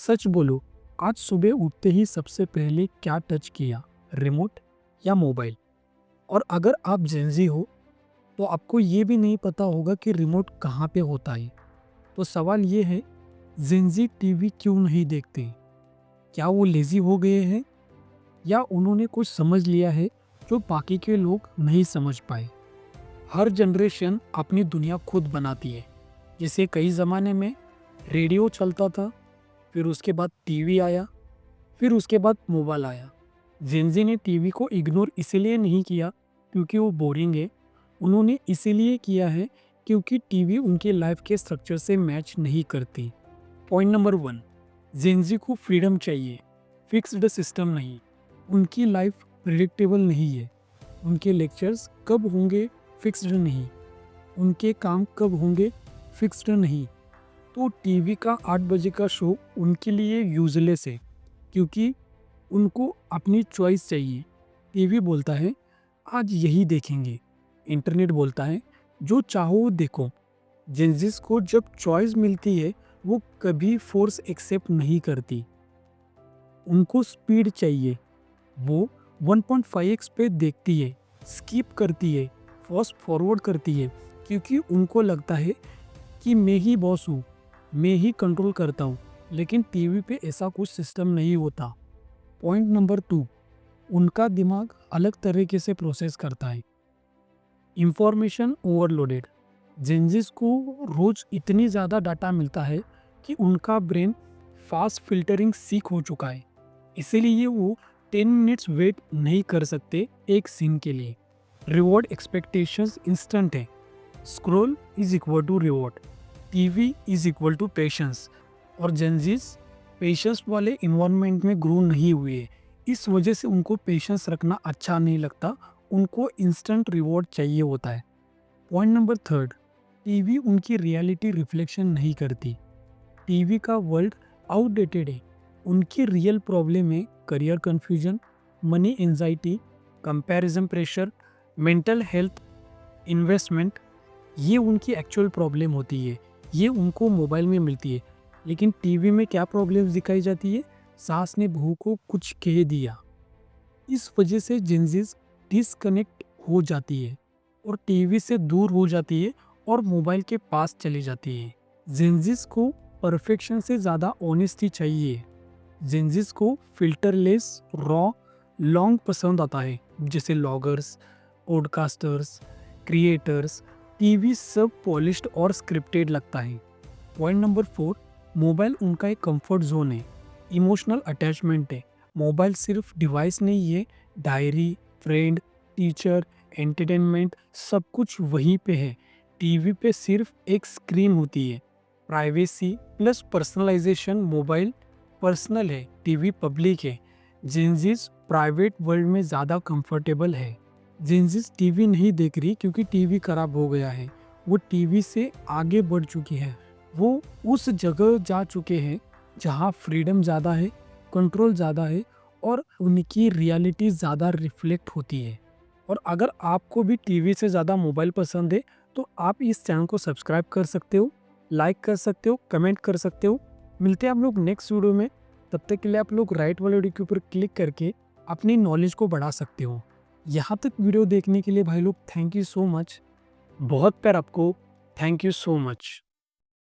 सच बोलो, आज सुबह उठते ही सबसे पहले क्या टच किया? रिमोट या मोबाइल? और अगर आप जेनज़ी हो, तो आपको ये भी नहीं पता होगा कि रिमोट कहाँ पे होता है। तो सवाल ये है, जेनज़ी टीवी क्यों नहीं देखते? क्या वो लेज़ी हो गए हैं या उन्होंने कुछ समझ लिया है जो बाकी के लोग नहीं समझ पाए? हर जनरेशन अपनी दुनिया खुद बनाती है। जैसे कई ज़माने में रेडियो चलता था, फिर उसके बाद टीवी आया, फिर उसके बाद मोबाइल आया। जेनज़ी ने टीवी को इग्नोर इसीलिए नहीं किया क्योंकि वो बोरिंग है, उन्होंने इसीलिए किया है क्योंकि टीवी उनके लाइफ के स्ट्रक्चर से मैच नहीं करती। पॉइंट नंबर 1, जेनज़ी को फ्रीडम चाहिए, फिक्स्ड सिस्टम नहीं। उनकी लाइफ प्रिडिक्टेबल नहीं है। उनके लेक्चर्स कब होंगे फिक्स्ड नहीं, उनके काम कब होंगे फिक्स्ड नहीं। तो टीवी का 8 बजे का शो उनके लिए यूज़लेस है क्योंकि उनको अपनी चॉइस चाहिए। टीवी बोलता है आज यही देखेंगे, इंटरनेट बोलता है जो चाहो वो देखो। जेनज़ीस को जब चॉइस मिलती है वो कभी फोर्स एक्सेप्ट नहीं करती। उनको स्पीड चाहिए, वो 1.5x पे देखती है, स्किप करती है, फास्ट फॉरवर्ड करती है क्योंकि उनको लगता है कि मैं ही बॉस हूँ, मैं ही कंट्रोल करता हूँ। लेकिन टीवी पे ऐसा कुछ सिस्टम नहीं होता। पॉइंट नंबर 2, उनका दिमाग अलग तरीके से प्रोसेस करता है। Information overloaded. जेनज़ीस को रोज इतनी ज़्यादा डाटा मिलता है कि उनका ब्रेन फास्ट फिल्टरिंग सीख हो चुका है। इसीलिए वो 10 मिनट्स वेट नहीं कर सकते एक सीन के लिए। रिवॉर्ड एक्सपेक्टेशंस इंस्टेंट है। Scroll is equal to reward, TV is equal to patience. और जेनज़ीस पेशेंस वाले इन्वायरमेंट में ग्रो नहीं हुए। इस वजह से उनको पेशेंस रखना अच्छा नहीं लगता, उनको इंस्टेंट रिवॉर्ड चाहिए होता है। पॉइंट नंबर 3, टीवी उनकी रियलिटी रिफ्लेक्शन नहीं करती। टीवी का वर्ल्ड आउटडेटेड है। उनकी रियल प्रॉब्लम है career confusion, money anxiety, comparison pressure, mental health, investment. ये उनकी एक्चुअल प्रॉब्लम होती है, ये उनको मोबाइल में मिलती है। लेकिन टीवी में क्या प्रॉब्लम्स दिखाई जाती है? सास ने बहू को कुछ कह दिया। इस वजह से जेनज़ीज डिसकनेक्ट हो जाती है और टीवी से दूर हो जाती है और मोबाइल के पास चली जाती है। जेनज़ीज को परफेक्शन से ज़्यादा ऑनेस्टी चाहिए। जेनज़ीज को फिल्टरलेस रॉ लॉन्ग पसंद आता है, जैसे लॉगर्स, पॉडकास्टर्स, क्रिएटर्स। टीवी सब पॉलिश्ड और स्क्रिप्टेड लगता है। पॉइंट नंबर 4, मोबाइल उनका एक कंफर्ट जोन है, इमोशनल अटैचमेंट है। मोबाइल सिर्फ डिवाइस नहीं है, डायरी, फ्रेंड, टीचर, एंटरटेनमेंट सब कुछ वहीं पे है। टीवी पे सिर्फ एक स्क्रीन होती है। Privacy plus personalisation. Mobile personal है, टीवी पब्लिक है। जेनज़ीज प्राइवेट वर्ल्ड में ज़्यादा कंफर्टेबल है। जेनज़ीज टीवी नहीं देख रही क्योंकि टीवी खराब हो गया है, वो टीवी से आगे बढ़ चुकी है। वो उस जगह जा चुके हैं जहाँ फ्रीडम ज़्यादा है, कंट्रोल ज़्यादा है और उनकी रियलिटी ज़्यादा रिफ्लेक्ट होती है। और अगर आपको भी टीवी से ज़्यादा मोबाइल पसंद है तो आप इस चैनल को सब्सक्राइब कर सकते हो, लाइक कर सकते हो, कमेंट कर सकते हो। मिलते हैं आप लोग नेक्स्ट वीडियो में। तब तक के लिए आप लोग राइट वाले वीडियो के ऊपर क्लिक करके अपनी नॉलेज को बढ़ा सकते हो। यहाँ तक वीडियो देखने के लिए भाई लोग थैंक यू सो मच। बहुत प्यार आपको। Thank you so much.